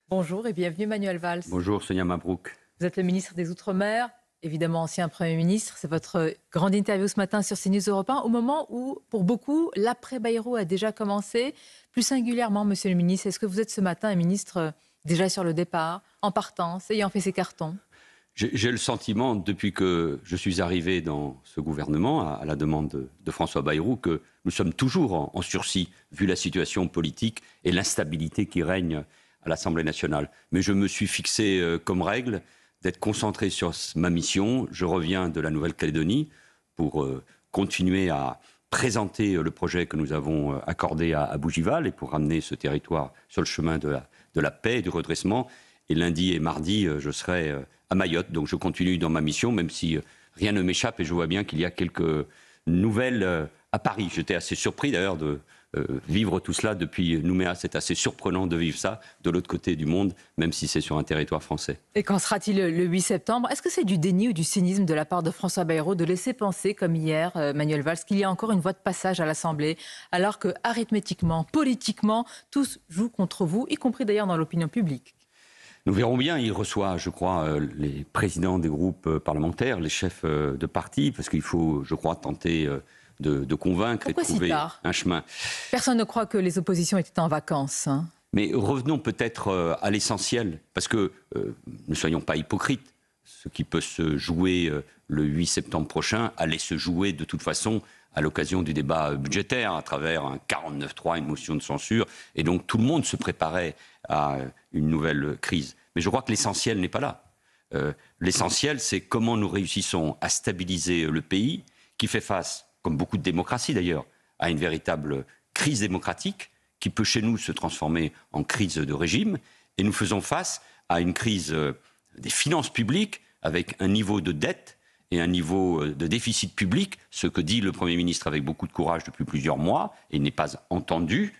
Bonjour et bienvenue Manuel Valls. Bonjour Sonia Mabrouk. Vous êtes le ministre des Outre-mer, évidemment ancien Premier ministre. C'est votre grande interview ce matin sur CNews Europe 1, au moment où, pour beaucoup, l'après-Bayrou a déjà commencé. Plus singulièrement, Monsieur le ministre, est-ce que vous êtes ce matin un ministre déjà sur le départ, en partance, ayant fait ses cartons? J'ai le sentiment, depuis que je suis arrivé dans ce gouvernement, à la demande de François Bayrou, que nous sommes toujours en sursis, vu la situation politique et l'instabilité qui règne à l'Assemblée nationale. Mais je me suis fixé comme règle d'être concentré sur ma mission. Je reviens de la Nouvelle-Calédonie pour continuer à présenter le projet que nous avons accordé à Bougival et pour ramener ce territoire sur le chemin de la paix et du redressement. Et lundi et mardi, je serai à Mayotte. Donc je continue dans ma mission, même si rien ne m'échappe et je vois bien qu'il y a quelques nouvelles à Paris. J'étais assez surpris d'ailleurs de vivre tout cela depuis Nouméa. C'est assez surprenant de vivre ça de l'autre côté du monde, même si c'est sur un territoire français. Et qu'en sera-t-il le 8 septembre? Est-ce que c'est du déni ou du cynisme de la part de François Bayrou de laisser penser, comme hier, Manuel Valls, qu'il y a encore une voie de passage à l'Assemblée, alors que arithmétiquement, politiquement, tous jouent contre vous, y compris d'ailleurs dans l'opinion publique? Nous verrons bien. Il reçoit, je crois, les présidents des groupes parlementaires, les chefs de parti, parce qu'il faut, je crois, tenter de convaincre. Pourquoi et de trouver si tard? Un chemin. Personne ne croit que les oppositions étaient en vacances. Mais revenons peut-être à l'essentiel, parce que ne soyons pas hypocrites. Ce qui peut se jouer le 8 septembre prochain allait se jouer de toute façon à l'occasion du débat budgétaire, à travers un 49-3, une motion de censure. Et donc tout le monde se préparait à une nouvelle crise. Mais je crois que l'essentiel n'est pas là. L'essentiel, c'est comment nous réussissons à stabiliser le pays, qui fait face, comme beaucoup de démocraties d'ailleurs, à une véritable crise démocratique, qui peut chez nous se transformer en crise de régime. Et nous faisons face à une crise des finances publiques, avec un niveau de dette et un niveau de déficit public, ce que dit le Premier ministre avec beaucoup de courage depuis plusieurs mois, et n'est pas entendu.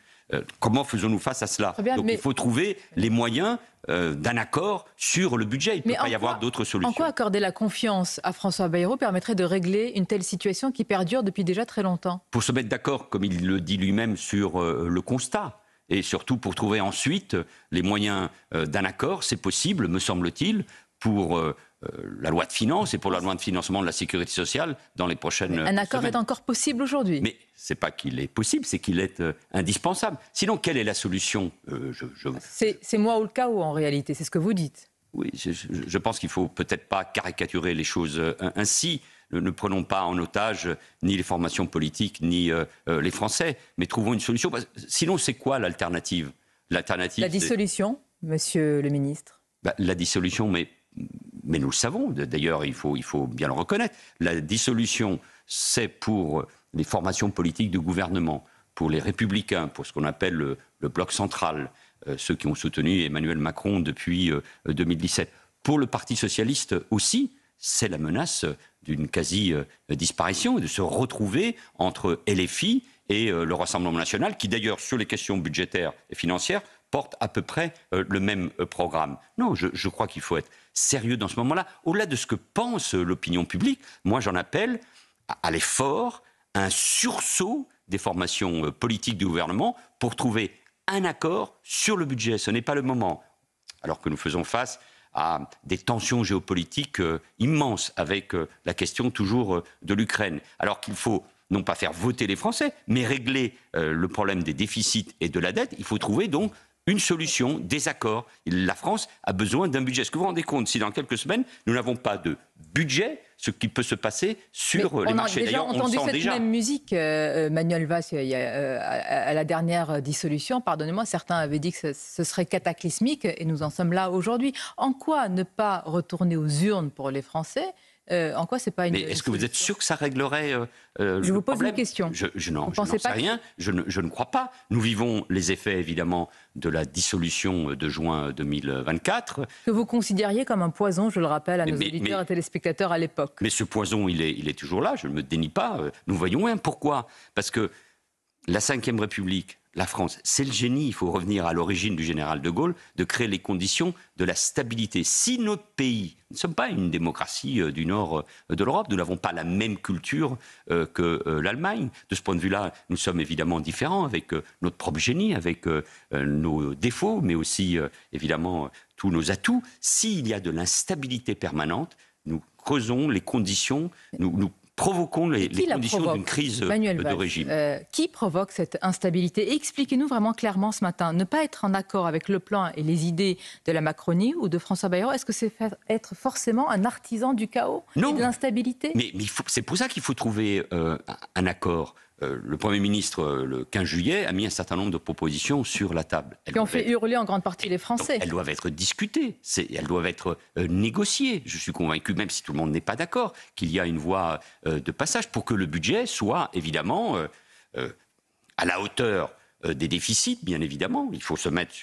Comment faisons-nous face à cela? Bien, Donc il faut trouver les moyens d'un accord sur le budget. Il ne peut pas y avoir d'autres solutions. En quoi accorder la confiance à François Bayrou permettrait de régler une telle situation qui perdure depuis déjà très longtemps? Pour se mettre d'accord, comme il le dit lui-même, sur le constat. Et surtout pour trouver ensuite les moyens d'un accord. C'est possible, me semble-t-il, pour la loi de finances et pour la loi de financement de la sécurité sociale dans les prochaines semaines. Un accord est encore possible aujourd'hui? Mais ce n'est pas qu'il est possible, c'est qu'il est indispensable. Sinon, quelle est la solution? C'est moi ou le chaos en réalité, c'est ce que vous dites. Oui, je pense qu'il ne faut peut-être pas caricaturer les choses ainsi. Ne prenons pas en otage ni les formations politiques, ni les Français, mais trouvons une solution. Sinon, c'est quoi l'alternative? L'alternative, la dissolution, monsieur le ministre? La dissolution, mais nous le savons, d'ailleurs, il faut bien le reconnaître. La dissolution, c'est pour les formations politiques du gouvernement, pour les Républicains, pour ce qu'on appelle le bloc central, ceux qui ont soutenu Emmanuel Macron depuis 2017. Pour le Parti socialiste aussi, c'est la menace d'une quasi-disparition et de se retrouver entre LFI et le Rassemblement national, qui d'ailleurs, sur les questions budgétaires et financières, porte à peu près le même programme. Non, je crois qu'il faut être sérieux dans ce moment-là. Au-delà de ce que pense l'opinion publique, moi j'en appelle à l'effort, à un sursaut des formations politiques du gouvernement pour trouver un accord sur le budget. Ce n'est pas le moment. Alors que nous faisons face à des tensions géopolitiques immenses avec la question toujours de l'Ukraine. Alors qu'il faut non pas faire voter les Français, mais régler le problème des déficits et de la dette, il faut trouver donc une solution, des accords. La France a besoin d'un budget. Est-ce que vous vous rendez compte, si dans quelques semaines, nous n'avons pas de budget, ce qui peut se passer sur les marchés? D'ailleurs, on a entendu cette même musique, Manuel Valls, à la dernière dissolution. Pardonnez-moi, certains avaient dit que ce serait cataclysmique et nous en sommes là aujourd'hui. En quoi ne pas retourner aux urnes pour les Français? En quoi c'est pas une... Mais est-ce que vous êtes sûr que ça réglerait le problème? Je vous pose une question. Je n'en sais rien. Je ne crois pas. Nous vivons les effets, évidemment, de la dissolution de juin 2024. Que vous considériez comme un poison, je le rappelle, à nos auditeurs et téléspectateurs à l'époque. Mais ce poison, il est toujours là. Je ne me dénie pas. Nous voyons un. Pourquoi? Parce que la Ve République, la France, c'est le génie, il faut revenir à l'origine du général de Gaulle, de créer les conditions de la stabilité. Si notre pays, nous ne sommes pas une démocratie du nord de l'Europe, nous n'avons pas la même culture que l'Allemagne. De ce point de vue-là, nous sommes évidemment différents avec notre propre génie, avec nos défauts, mais aussi évidemment tous nos atouts. S'il y a de l'instabilité permanente, nous creusons les conditions, nous provoquons les conditions d'une crise de régime. Qui provoque cette instabilité? Expliquez-nous vraiment clairement ce matin. Ne pas être en accord avec le plan et les idées de la Macronie ou de François Bayrou, est-ce que c'est être forcément un artisan du chaos et de l'instabilité? Mais c'est pour ça qu'il faut trouver un accord. Le Premier ministre, le 15 juillet, a mis un certain nombre de propositions sur la table. Qui ont fait hurler en grande partie les Français. Donc, elles doivent être discutées, elles doivent être négociées. Je suis convaincu, même si tout le monde n'est pas d'accord, qu'il y a une voie de passage pour que le budget soit évidemment à la hauteur des déficits, bien évidemment. Il faut se mettre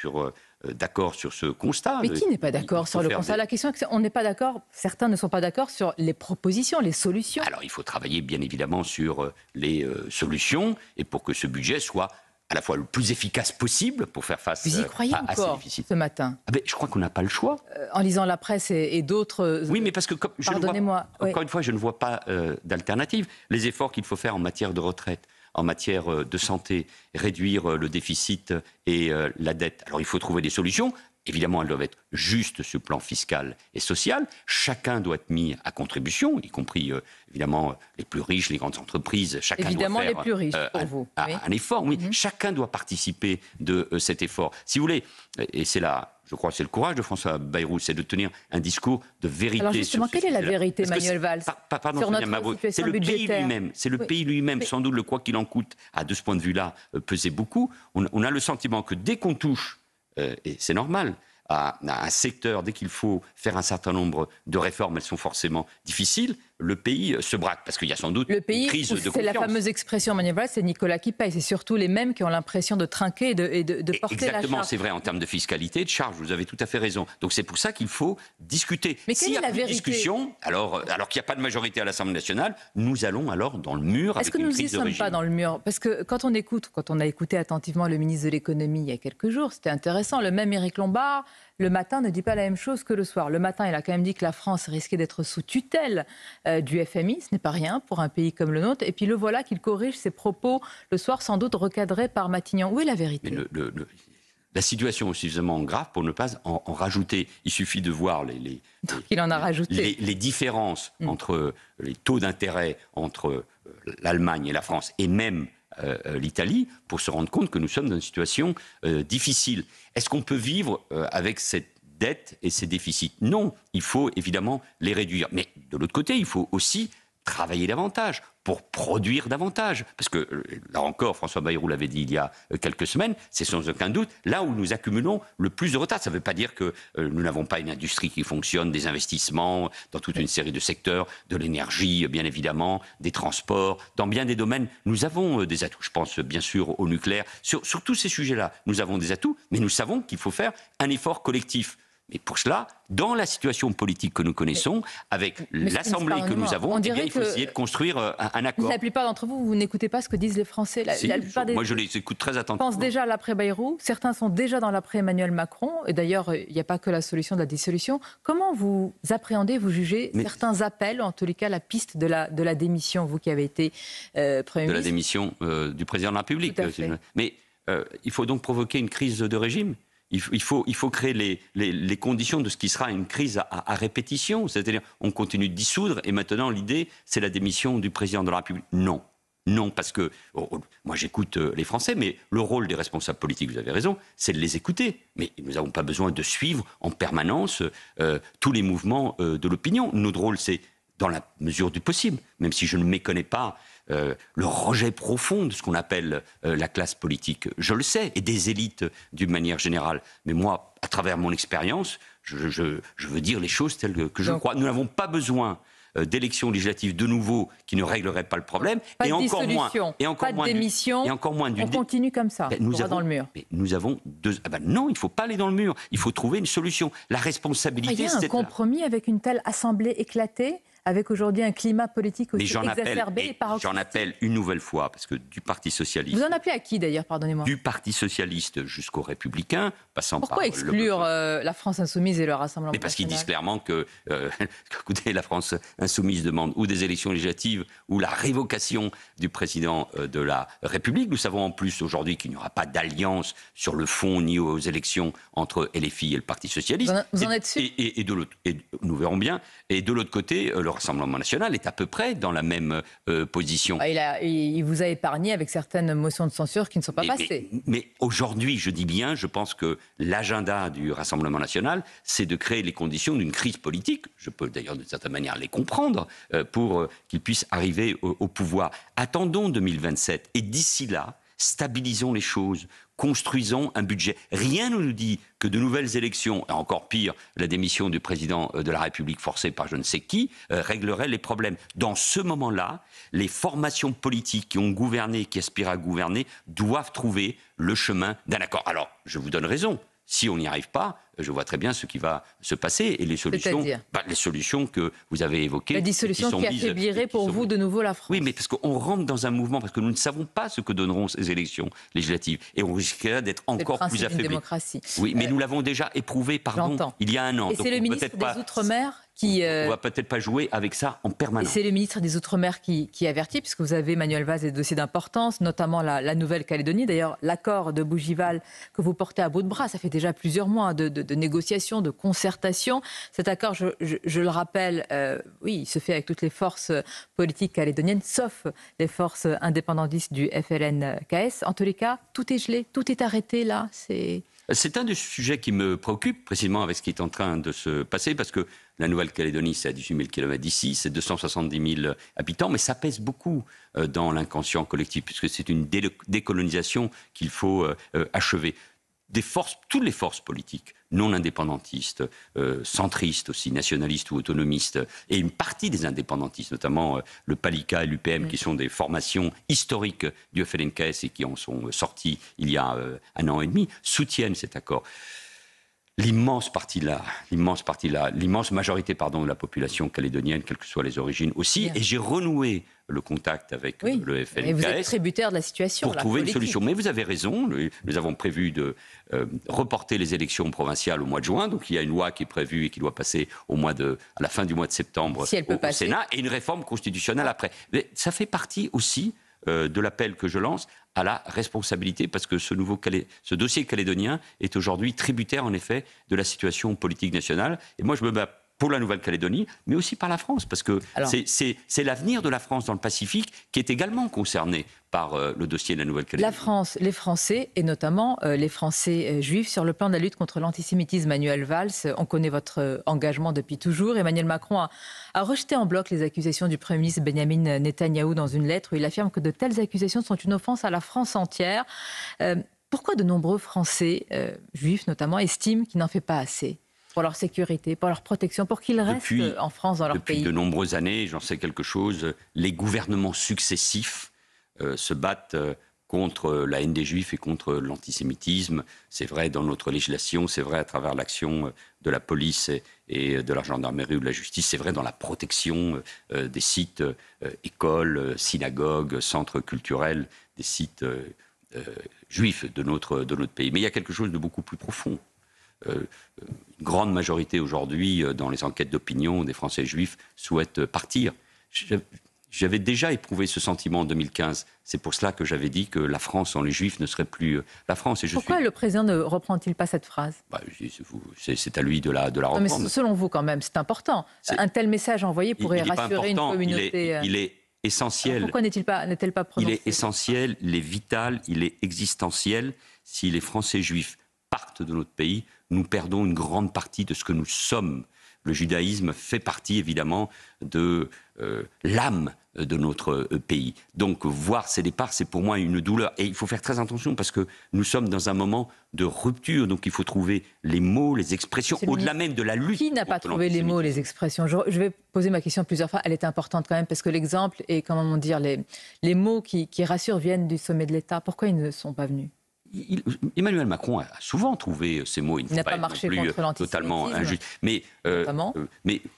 d'accord sur ce constat. Mais qui n'est pas d'accord sur le constat? La question est qu'on n'est pas d'accord, certains ne sont pas d'accord sur les propositions, les solutions. Alors il faut travailler bien évidemment sur les solutions et pour que ce budget soit à la fois le plus efficace possible pour faire face Vous y croyez à ces encore déficits. Ce matin? Je crois qu'on n'a pas le choix. En lisant la presse et d'autres... Oui, mais parce que encore une fois, je ne vois pas d'alternative. Les efforts qu'il faut faire en matière de retraite, en matière de santé, réduire le déficit et la dette. Alors il faut trouver des solutions. Évidemment, elles doivent être justes sur le plan fiscal et social. Chacun doit être mis à contribution, y compris évidemment les plus riches, les grandes entreprises. Chacun évidemment doit faire les plus riches pour vous. Un effort. Oui, chacun doit participer de cet effort. Si vous voulez, et c'est là. Je crois que c'est le courage de François Bayrou, c'est de tenir un discours de vérité. Alors justement, quelle est la vérité, Manuel Valls, sur notre situation budgétaire? C'est le pays lui-même. Sans doute, le quoi qu'il en coûte, a de ce point de vue-là pesé beaucoup. On a le sentiment que dès qu'on touche, et c'est normal, à un secteur, dès qu'il faut faire un certain nombre de réformes, elles sont forcément difficiles, le pays se braque, parce qu'il y a sans doute une crise de confiance. C'est la fameuse expression, Manuel Valls, c'est Nicolas qui paye. C'est surtout les mêmes qui ont l'impression de trinquer et de porter la charge. Exactement, c'est vrai, en termes de fiscalité et de charge, vous avez tout à fait raison. Donc c'est pour ça qu'il faut discuter. Mais quelle est la vérité? Discussion, alors qu'il n'y a pas de majorité à l'Assemblée nationale, nous allons alors dans le mur avec une crise de régime. Est-ce que nous n'y sommes pas dans le mur? Parce que quand on a écouté attentivement le ministre de l'économie il y a quelques jours, c'était intéressant. Le même Éric Lombard, le matin, ne dit pas la même chose que le soir. Le matin, il a quand même dit que la France risquait d'être sous tutelle du FMI. Ce n'est pas rien pour un pays comme le nôtre. Et puis le voilà qu'il corrige ses propos le soir, sans doute recadrés par Matignon. Où est la vérité? Mais la situation est suffisamment grave pour ne pas en rajouter. Il suffit de voir les différences entre les taux d'intérêt entre l'Allemagne et la France, et même l'Italie, pour se rendre compte que nous sommes dans une situation difficile. Est-ce qu'on peut vivre avec cette dette et ces déficits? Non, il faut évidemment les réduire. Mais de l'autre côté, il faut aussi travailler davantage pour produire davantage. Parce que, là encore, François Bayrou l'avait dit il y a quelques semaines, c'est sans aucun doute là où nous accumulons le plus de retard. Ça ne veut pas dire que nous n'avons pas une industrie qui fonctionne, des investissements dans toute une série de secteurs, de l'énergie, bien évidemment, des transports. Dans bien des domaines, nous avons des atouts. Je pense bien sûr au nucléaire. Sur tous ces sujets-là, nous avons des atouts, mais nous savons qu'il faut faire un effort collectif. Mais pour cela, dans la situation politique que nous connaissons, avec l'Assemblée que nous avons, il faut essayer de construire un accord. La plupart d'entre vous, vous n'écoutez pas ce que disent les Français. Moi, je les écoute très attentivement. Pensent déjà à l'après-Bayrou. Certains sont déjà dans l'après-Emmanuel Macron. Et d'ailleurs, il n'y a pas que la solution de la dissolution. Comment vous appréhendez, vous jugez certains appels, en tous les cas la piste de la démission, vous qui avez été Premier ministre? De la démission du Président de la République. Mais il faut donc provoquer une crise de régime. Il faut créer les conditions de ce qui sera une crise à répétition. C'est-à-dire, on continue de dissoudre et maintenant l'idée, c'est la démission du Président de la République. Non. Non, parce que moi j'écoute les Français, mais le rôle des responsables politiques, vous avez raison, c'est de les écouter. Mais nous n'avons pas besoin de suivre en permanence tous les mouvements de l'opinion. Notre rôle, c'est, dans la mesure du possible, même si je ne méconnais pas le rejet profond de ce qu'on appelle la classe politique, je le sais, et des élites d'une manière générale. Mais moi, à travers mon expérience, je veux dire les choses telles que je crois. Nous n'avons pas besoin d'élections législatives de nouveau qui ne régleraient pas le problème. Pas de dissolution, pas de démission, on continue comme ça, on va dans le mur. Mais nous avons deux... non, il ne faut pas aller dans le mur, il faut trouver une solution. La responsabilité, c'est un compromis avec une telle assemblée éclatée, avec aujourd'hui un climat politique aussi exacerbé et J'en paroxystique. appelle une nouvelle fois, parce que du Parti socialiste... Vous en appelez à qui d'ailleurs, pardonnez-moi? Du Parti socialiste jusqu'aux Républicains, passant par... Pourquoi exclure la France insoumise et le Rassemblement Mais parce qu'ils national? disent clairement que écoutez, la France insoumise demande ou des élections législatives ou la révocation du président de la République. Nous savons en plus aujourd'hui qu'il n'y aura pas d'alliance sur le fond ni aux élections entre LFI et le Parti socialiste. Vous en êtes sûr? Et nous verrons bien. Et de l'autre côté, le Rassemblement national est à peu près dans la même position. Il vous a épargné avec certaines motions de censure qui ne sont pas passées. Mais aujourd'hui, je dis bien, je pense que l'agenda du Rassemblement national, c'est de créer les conditions d'une crise politique. Je peux d'ailleurs d'une certaine manière les comprendre pour qu'ils puissent arriver au pouvoir. Attendons 2027 et d'ici là, stabilisons les choses, construisons un budget. Rien ne nous dit que de nouvelles élections, et encore pire, la démission du président de la République forcée par je ne sais qui, réglerait les problèmes. Dans ce moment-là, les formations politiques qui ont gouverné, qui aspirent à gouverner, doivent trouver le chemin d'un accord. Alors, je vous donne raison. Si on n'y arrive pas, je vois très bien ce qui va se passer et les solutions que vous avez évoquées. La dissolution qui affaiblirait pour vous de nouveau la France. Oui, mais parce qu'on rentre dans un mouvement, parce que nous ne savons pas ce que donneront ces élections législatives. Et on risquerait d'être encore plus affaibli. Démocratie. Oui, mais nous l'avons déjà éprouvé, il y a un an. Et c'est le ministre des Outre-mer qui... On ne va peut-être pas jouer avec ça en permanence. Et c'est le ministre des Outre-mer qui avertit, puisque vous avez, Manuel Valls, des dossiers d'importance, notamment la Nouvelle-Calédonie. D'ailleurs, l'accord de Bougival que vous portez à bout de bras, ça fait déjà plusieurs mois de négociations, de concertation. Cet accord, je le rappelle, oui, il se fait avec toutes les forces politiques calédoniennes, sauf les forces indépendantistes du FLN-KS. En tous les cas, tout est gelé, tout est arrêté là. C'est un des sujets qui me préoccupe, précisément avec ce qui est en train de se passer, parce que la Nouvelle-Calédonie, c'est à 18 000 km d'ici, c'est 270 000 habitants, mais ça pèse beaucoup dans l'inconscient collectif, puisque c'est une décolonisation qu'il faut achever. Toutes les forces politiques, non indépendantistes, centristes aussi, nationalistes ou autonomistes, et une partie des indépendantistes, notamment le PALICA et l'UPM, qui sont des formations historiques du FLNKS et qui en sont sortis il y a un an et demi, soutiennent cet accord. L'immense majorité de la population calédonienne, quelles que soient les origines aussi, et j'ai renoué le contact avec le FLNKS. Et vous êtes tributaire de la situation. Pour trouver une solution. Mais vous avez raison, nous avons prévu de reporter les élections provinciales au mois de juin, donc il y a une loi qui est prévue et qui doit passer à la fin du mois de septembre si elle peut au Sénat, et une réforme constitutionnelle après. Mais ça fait partie aussi de l'appel que je lance à la responsabilité, parce que ce dossier calédonien est aujourd'hui tributaire, en effet, de la situation politique nationale. Et moi, je me bats pour la Nouvelle-Calédonie, mais aussi par la France, parce que c'est l'avenir de la France dans le Pacifique qui est également concerné par le dossier de la Nouvelle-Calédonie. La France, les Français, et notamment les Français juifs, sur le plan de la lutte contre l'antisémitisme. Manuel Valls, on connaît votre engagement depuis toujours. Emmanuel Macron a rejeté en bloc les accusations du Premier ministre Benyamin Netanyahou dans une lettre où il affirme que de telles accusations sont une offense à la France entière. Pourquoi de nombreux Français, juifs notamment, estiment qu'il n'en fait pas assez pour leur sécurité, pour leur protection, pour qu'ils restent en France, dans leur pays? Depuis de nombreuses années, j'en sais quelque chose, les gouvernements successifs se battent contre la haine des Juifs et contre l'antisémitisme. C'est vrai dans notre législation, c'est vrai à travers l'action de la police et de la gendarmerie ou de la justice, c'est vrai dans la protection des sites écoles, synagogues, centres culturels, des sites juifs de notre pays. Mais il y a quelque chose de beaucoup plus profond. Une grande majorité aujourd'hui, dans les enquêtes d'opinion des Français juifs, souhaitent partir. J'avais déjà éprouvé ce sentiment en 2015. C'est pour cela que j'avais dit que la France sans les Juifs ne serait plus la France. Pourquoi le président ne reprend-il pas cette phrase? C'est à lui de la reprendre. Mais selon vous, quand même, c'est important. Un tel message envoyé pourrait rassurer une communauté. Il est essentiel. Alors pourquoi n'est-elle pas prononcée? Il est essentiel, il est vital, il est existentiel. Si les Français juifs partent de notre pays, nous perdons une grande partie de ce que nous sommes. Le judaïsme fait partie, évidemment, de l'âme de notre pays. Donc, voir ces départs, c'est pour moi une douleur. Et il faut faire très attention parce que nous sommes dans un moment de rupture. Donc, il faut trouver les mots, les expressions, au-delà même de la lutte. Qui n'a pas trouvé les mots, les expressions? Je vais poser ma question plusieurs fois. Elle est importante quand même parce que l'exemple et, comment dire, les mots qui rassurent viennent du sommet de l'État. Pourquoi ils ne sont pas venus? Emmanuel Macron a souvent trouvé ces mots. Il n'a pas marché contre totalement injuste. Mais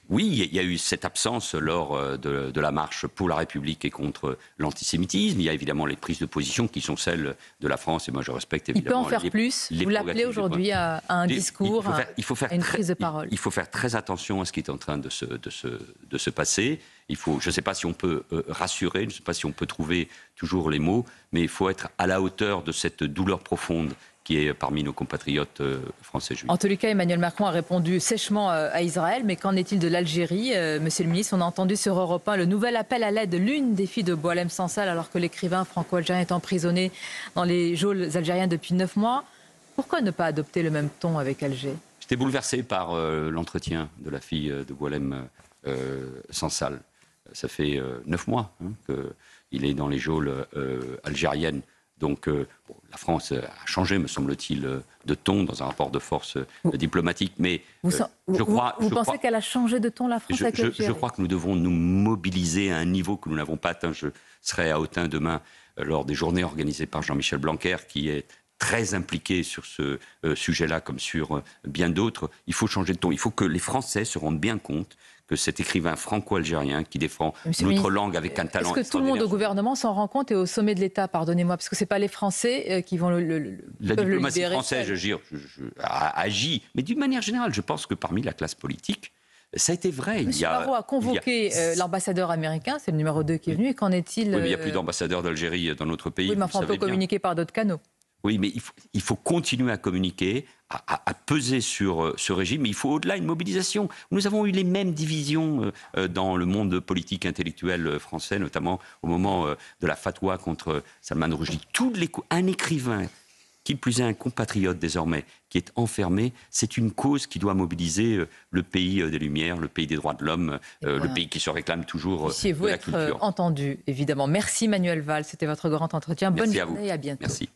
oui, il y a eu cette absence lors de la marche pour la République et contre l'antisémitisme. Il y a évidemment les prises de position qui sont celles de la France. Et moi, je respecte évidemment. Il peut en faire plus. Vous l'appelez aujourd'hui à un discours, à une prise de parole. Il faut faire très attention à ce qui est en train de se passer. Je ne sais pas si on peut rassurer, je ne sais pas si on peut trouver toujours les mots, mais il faut être à la hauteur de cette douleur profonde qui est parmi nos compatriotes français juifs. En tous les cas, Emmanuel Macron a répondu sèchement à Israël, mais qu'en est-il de l'Algérie? Monsieur le ministre, on a entendu sur Europe 1 le nouvel appel à l'aide de l'une des filles de Boualem Sansal, alors que l'écrivain franco-algérien est emprisonné dans les geôles algériennes depuis 9 mois. Pourquoi ne pas adopter le même ton avec Alger? J'étais bouleversé par l'entretien de la fille de Boualem Sansal. Ça fait 9 mois qu'il est dans les geôles algériennes. Donc la France a changé, me semble-t-il, de ton dans un rapport de force diplomatique. Mais vous pensez qu'elle a changé de ton, la France, avec l'Algérie? Je crois que nous devons nous mobiliser à un niveau que nous n'avons pas atteint. Je serai à Autun demain lors des journées organisées par Jean-Michel Blanquer, qui est très impliqué sur ce sujet-là, comme sur bien d'autres. Il faut changer de ton. Il faut que les Français se rendent bien compte que cet écrivain franco-algérien qui défend notre langue avec un talent extraordinaire... Est-ce que tout le monde au gouvernement s'en rend compte et au sommet de l'État, pardonnez-moi, parce que ce n'est pas les Français qui vont la diplomatie française, a agi, mais d'une manière générale, je pense que parmi la classe politique, ça a été vrai. M. Barrot a convoqué l'ambassadeur américain, c'est le numéro 2 qui est venu, et qu'en est-il? Oui, mais il n'y a plus d'ambassadeur d'Algérie dans notre pays. Oui, mais enfin, on peut communiquer par d'autres canaux. Oui, mais il faut continuer à communiquer, à peser sur ce régime, mais il faut au-delà une mobilisation. Nous avons eu les mêmes divisions dans le monde politique intellectuel français, notamment au moment de la fatwa contre Salman Rushdie. Un écrivain, qui plus est un compatriote désormais, qui est enfermé, c'est une cause qui doit mobiliser le pays des Lumières, le pays des droits de l'homme, le pays qui se réclame toujours de la culture. Entendu, évidemment. Merci Manuel Valls, c'était votre grand entretien. Bonne journée et à bientôt. Merci.